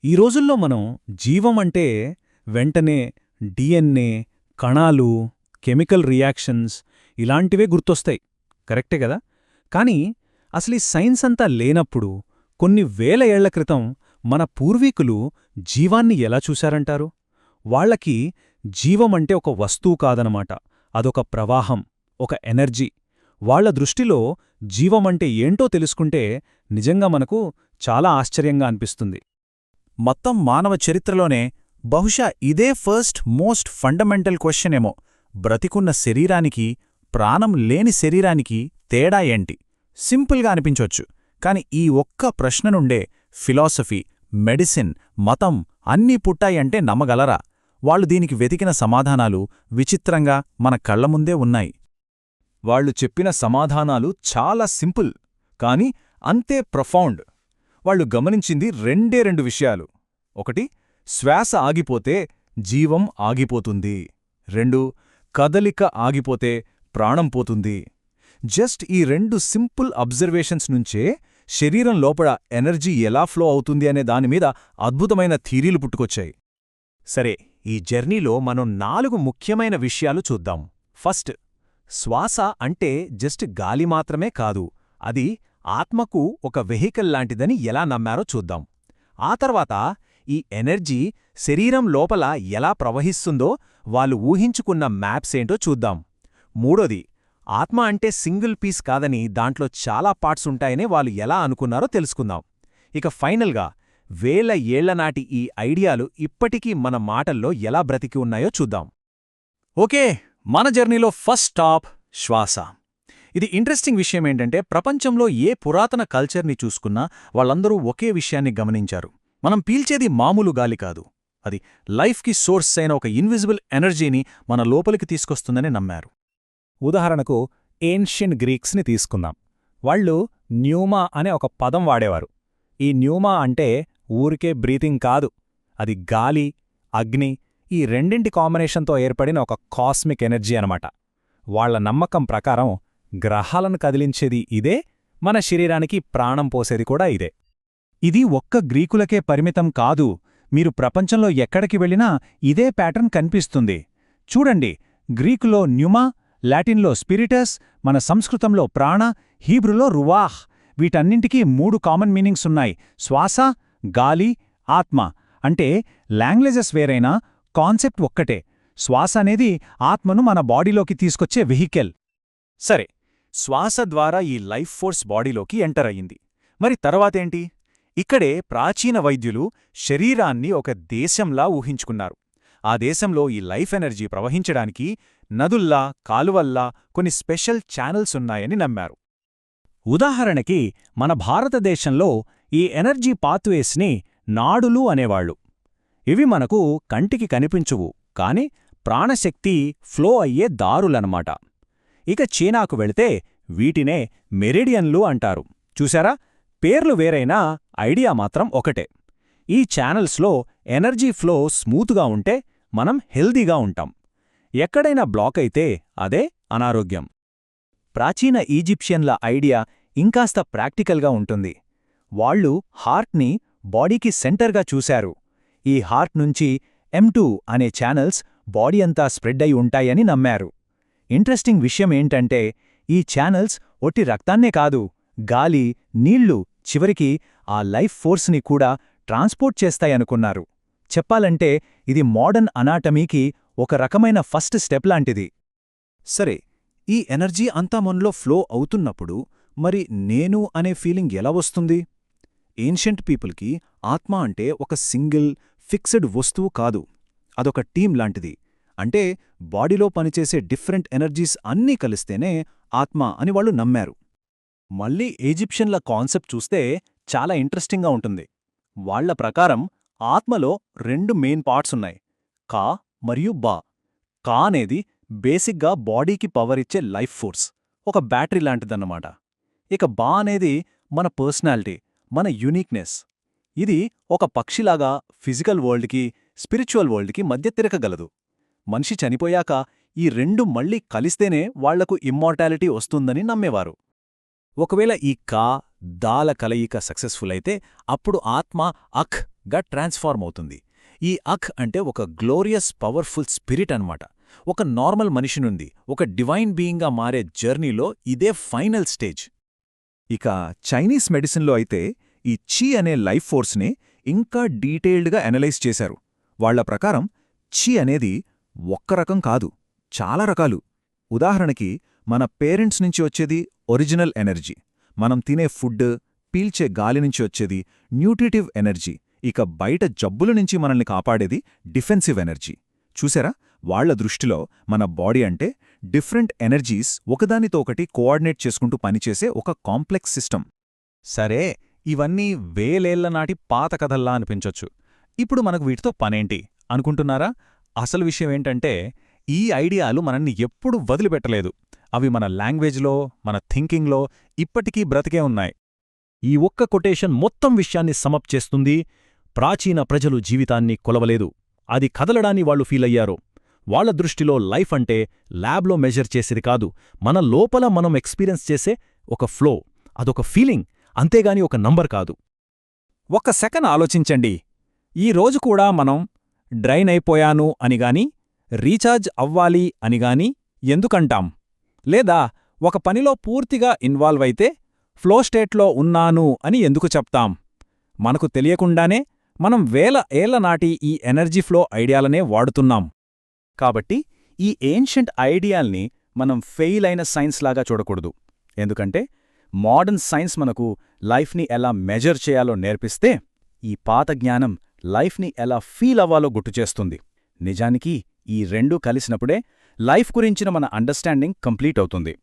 ఈ రోజుల్లో మనం జీవం అంటే వెంటనే డిఎన్ఏ, కణాలు, కెమికల్ రియాక్షన్స్ ఇలాంటివే గుర్తొస్తాయి. కరెక్టే గదా? కానీ అసలీ సైన్స్ అంతా లేనప్పుడు కొన్ని వేల ఏళ్ల క్రితం మన పూర్వీకులు జీవాన్ని ఎలా చూశారంటారు? వాళ్లకి జీవమంటే ఒక వస్తువు కాదనమాట. అదొక ప్రవాహం, ఒక ఎనర్జీ. వాళ్ల దృష్టిలో జీవమంటే ఏంటో తెలుసుకుంటే నిజంగా మనకు చాలా ఆశ్చర్యంగా అనిపిస్తుంది. మొత్తం మానవ చరిత్రలోనే బహుశా ఇదే ఫస్ట్ మోస్ట్ ఫండమెంటల్ క్వశ్చన్ ఏమో. బ్రతికున్న శరీరానికి, ప్రాణం లేని శరీరానికి తేడా ఏంటి? సింపుల్గా అనిపించొచ్చు, కాని ఈ ఒక్క ప్రశ్న నుండే ఫిలాసఫీ, మెడిసిన్, మతం అన్నీ పుట్టాయంటే నమ్మగలరా? వాళ్ళు దీనికి వెతికిన సమాధానాలు విచిత్రంగా మన కళ్లముందే ఉన్నాయి. వాళ్లు చెప్పిన సమాధానాలు చాలా సింపుల్, కాని అంతే ప్రొఫౌండ్. వాళ్లు గమనించింది రెండు విషయాలు. ఒకటి, శ్వాస ఆగిపోతే జీవం ఆగిపోతుంది. 2, కదలిక ఆగిపోతే ప్రాణం పోతుంది. జస్ట్ ఈ 2 సింపుల్ అబ్జర్వేషన్స్ నుంచే శరీరం లోపల ఎనర్జీ ఎలా ఫ్లో అవుతుంది అనే దానిమీద అద్భుతమైన థీరీలు పుట్టుకొచ్చాయి. సరే, ఈ జర్నీలో మనం 4 ముఖ్యమైన విషయాలు చూద్దాం. ఫస్ట్, శ్వాస అంటే జస్ట్ గాలి మాత్రమే కాదు, అది ఆత్మకు ఒక వెహికల్ లాంటిదని ఎలా నమ్మారో చూద్దాం. ఆ తర్వాత ఈ ఎనర్జీ శరీరం లోపల ఎలా ప్రవహిస్తుందో వాళ్ళు ఊహించుకున్న మ్యాప్సేంటో చూద్దాం. మూడోది, ఆత్మ అంటే సింగిల్ పీస్ కాదని దాంట్లో చాలా పార్ట్స్ ఉంటాయని వాళ్ళు ఎలా అనుకున్నారో తెలుసుకుందాం. ఇక ఫైనల్గా వేల ఏళ్లనాటి ఈ ఐడియాలు ఇప్పటికీ మన మాటల్లో ఎలా బ్రతికి ఉన్నాయో చూద్దాం. ఓకే, మన జర్నీలో ఫస్ట్ స్టాప్ శ్వాస. ఇది ఇంట్రెస్టింగ్ విషయమేంటంటే ప్రపంచంలో ఏ పురాతన కల్చర్ని చూసుకున్నా వాళ్ళందరూ ఒకే విషయాన్ని గమనించారు. మనం పీల్చేది మామూలు గాలి కాదు, అది లైఫ్కి సోర్స్ అయిన ఒక ఇన్విజిబుల్ ఎనర్జీని మన లోపలికి తీసుకొస్తుందని నమ్మారు. ఉదాహరణకు ఏన్షియన్ గ్రీక్స్ని తీసుకుందాం. వాళ్ళు న్యూమా అనే ఒక పదం వాడేవారు. ఈ న్యూమా అంటే ఊరికే బ్రీతింగ్ కాదు, అది గాలి, అగ్ని ఈ రెండింటి కాంబినేషన్తో ఏర్పడిన ఒక కాస్మిక్ ఎనర్జీ అనమాట. వాళ్ల నమ్మకం ప్రకారం గ్రహాలను కదిలించేది ఇదే, మన శరీరానికి ప్రాణం పోసేది కూడా ఇదే. ఇది ఒక్క గ్రీకులకే పరిమితం కాదు, మీరు ప్రపంచంలో ఎక్కడికి వెళ్ళినా ఇదే ప్యాటర్న్ కనిపిస్తుంది. చూడండి, గ్రీకులో న్యూమా, లాటిన్లో స్పిరిటస్, మన సంస్కృతంలో ప్రాణ, హీబ్రులో రువాహ్. వీటన్నింటికీ 3 కామన్ మీనింగ్స్ ఉన్నాయి. శ్వాస, గాలి, ఆత్మ. అంటే లాంగ్వేజెస్ వేరైనా కాన్సెప్ట్ ఒక్కటే. శ్వాస అనేది ఆత్మను మన బాడీలోకి తీసుకొచ్చే వెహికల్. సరే, శ్వాస ద్వారా ఈ లైఫ్ ఫోర్స్ బాడీలోకి ఎంటర్ అయ్యింది. మరి తర్వాతేంటి? ఇక్కడే ప్రాచీన వైద్యులు శరీరాన్ని ఒక దేశంలా ఊహించుకున్నారు. ఆ దేశంలో ఈ లైఫ్ ఎనర్జీ ప్రవహించడానికి నదుల్లా, కాలువల్లా కొన్ని స్పెషల్ ఛానల్స్ ఉన్నాయని నమ్మారు. ఉదాహరణకి మన భారతదేశంలో ఈ ఎనర్జీ పాత్వేస్ని నాడులు అనేవాళ్లు. ఇవి మనకు కంటికి కనిపించువు, కాని ప్రాణశక్తి ఫ్లో అయ్యే దారులనమాట. ఇక చీనాకు వెళితే వీటినే మెరిడియన్లు అంటారు. చూశారా, పేర్లు వేరైనా ఐడియా మాత్రం ఒకటే. ఈ ఛానల్స్లో ఎనర్జీ ఫ్లో స్మూత్గా ఉంటే మనం హెల్దీగా ఉంటాం. ఎక్కడైనా బ్లాక్ అయితే అదే అనారోగ్యం. ప్రాచీన ఈజిప్షియన్ల ఐడియా ఇంకాస్త ప్రాక్టికల్గా ఉంటుంది. వాళ్ళు హార్ట్ని బాడీకి సెంటర్గా చూశారు. ఈ హార్ట్ నుంచి M2 అనే ఛానల్స్ బాడీ అంతా స్ప్రెడ్ అయి ఉంటాయని నమ్మారు. ఇంట్రెస్టింగ్ విషయమేంటంటే ఈ ఛానల్స్ ఒట్టి రక్తాన్నే కాదు, గాలి, నీళ్లు, చివరికి ఆ లైఫ్ ఫోర్స్ని కూడా ట్రాన్స్పోర్ట్ చేస్తాయనుకున్నారు. చెప్పాలంటే ఇది మోడర్న్ అనాటమీకి ఒక రకమైన ఫస్ట్ స్టెప్ లాంటిది. సరే, ఈ ఎనర్జీ అంతా మనలో ఫ్లో అవుతున్నప్పుడు మరి నేను అనే ఫీలింగ్ ఎలా వస్తుంది? ఏన్షియంట్ పీపుల్కి ఆత్మ అంటే ఒక సింగిల్, ఫిక్స్డ్ వస్తువు కాదు, అదొక టీం లాంటిది. అంటే బాడీలో పనిచేసే డిఫరెంట్ ఎనర్జీస్ అన్నీ కలిస్తేనే ఆత్మ అని వాళ్ళు నమ్మారు. మళ్ళీ ఈజిప్షియన్ల కాన్సెప్ట్ చూస్తే చాలా ఇంట్రెస్టింగ్గా ఉంటుంది. వాళ్ల ప్రకారం ఆత్మలో 2 మెయిన్ పార్ట్స్ ఉన్నాయి, కా మరియు బా. కా అనేది బేసిక్గా బాడీకి పవర్ ఇచ్చే లైఫ్ ఫోర్స్, ఒక బ్యాటరీ లాంటిదన్నమాట. ఇక బా అనేది మన పర్సనాలిటీ, మన యూనిక్నెస్. ఇది ఒక పక్షిలాగా ఫిజికల్ వరల్డ్కి, స్పిరిచువల్ వరల్డ్కి మధ్య తిరగగలదు. మనిషి చనిపోయాక ఈ 2 మళ్ళీ కలిస్తేనే వాళ్లకు ఇమ్మార్టాలిటీ వస్తుందని నమ్మేవారు. ఒకవేళ ఈ కా దాల కలయిక సక్సెస్ఫుల్ అయితే అప్పుడు ఆత్మ అఖ్ గా ట్రాన్స్ఫార్మ్ అవుతుంది. ఈ అఖ్ అంటే ఒక గ్లోరియస్ పవర్ఫుల్ స్పిరిట్ అన్నమాట. ఒక నార్మల్ మనిషి నుండి ఒక డివైన్ బీయింగ్గా మారే జర్నీలో ఇదే ఫైనల్ స్టేజ్. ఇక చైనీస్ మెడిసిన్లో అయితే ఈ చి అనే లైఫ్ ఫోర్స్ని ఇంకా డీటెయిల్డ్గా అనలైజ్ చేశారు. వాళ్ల ప్రకారం చి అనేది ఒక్క రకం కాదు, చాలా రకాలు. ఉదాహరణకి మన పేరెంట్స్ నుంచి వచ్చేది ఒరిజినల్ ఎనర్జీ, మనం తినే ఫుడ్, పీల్చే గాలి నుంచి వచ్చేది న్యూట్రిటివ్ ఎనర్జీ, ఇక బయట జబ్బుల నుంచి మనల్ని కాపాడేది డిఫెన్సివ్ ఎనర్జీ. చూసారా, వాళ్ల దృష్టిలో మన బాడీ అంటే డిఫరెంట్ ఎనర్జీస్ ఒకదానితో ఒకటి కోఆర్డినేట్ చేసుకుంటూ పనిచేసే ఒక కాంప్లెక్స్ సిస్టమ్. సరే, ఇవన్నీ వేలేళ్ల నాటి పాత కథల్లా అనిపించొచ్చు. ఇప్పుడు మనకు వీటితో పనేంటి అనుకుంటున్నారా? అసలు విషయమేంటంటే, ఈ ఐడియాలు మనల్ని ఎప్పుడూ వదిలిపెట్టలేదు. అవి మన లాంగ్వేజ్లో, మన థింకింగ్లో ఇప్పటికీ బ్రతికే ఉన్నాయి. ఈ ఒక్క కొటేషన్ మొత్తం విషయాన్ని సమప్ చేస్తుంది. ప్రాచీన ప్రజలు జీవితాన్ని కొలవలేదు, అది కదలడాన్ని వాళ్లు ఫీలయ్యారు. వాళ్ల దృష్టిలో లైఫ్ అంటే ల్యాబ్లో మెజర్ చేసేది కాదు, మన లోపల మనం ఎక్స్పీరియన్స్ చేసే ఒక ఫ్లో, అదొక ఫీలింగ్, అంతేగాని ఒక నంబర్ కాదు. ఒక్క సెకండ్ ఆలోచించండి. ఈ రోజు కూడా మనం డ్రైన్ అయిపోయాను అనిగాని, రీఛార్జ్ అవ్వాలి అనిగాని ఎందుకంటాం? లేదా ఒక పనిలో పూర్తిగా ఇన్వాల్వ్ అయితే ఫ్లో స్టేట్లో ఉన్నాను అని ఎందుకు చెప్తాం? మనకు తెలియకుండానే మనం వేల ఏళ్ల నాటి ఈ ఎనర్జీ ఫ్లో ఐడియాలనే వాడుతున్నాం. కాబట్టి ఈ ఏన్షియంట్ ఐడియాల్ని మనం ఫెయిల్ అయిన సైన్స్ లాగా చూడకూడదు. ఎందుకంటే మోడర్న్ సైన్స్ మనకు లైఫ్ని ఎలా మెజర్ చేయాలో నేర్పిస్తే, ఈ పాత జ్ఞానం లైఫ్ని ఎలా ఫీల్ అవ్వాలో గుర్తుచేస్తుంది. నిజానికి ఈ రెండూ కలిసినప్పుడే లైఫ్ గురించిన మన అండర్స్టాండింగ్ కంప్లీట్ అవుతుంది.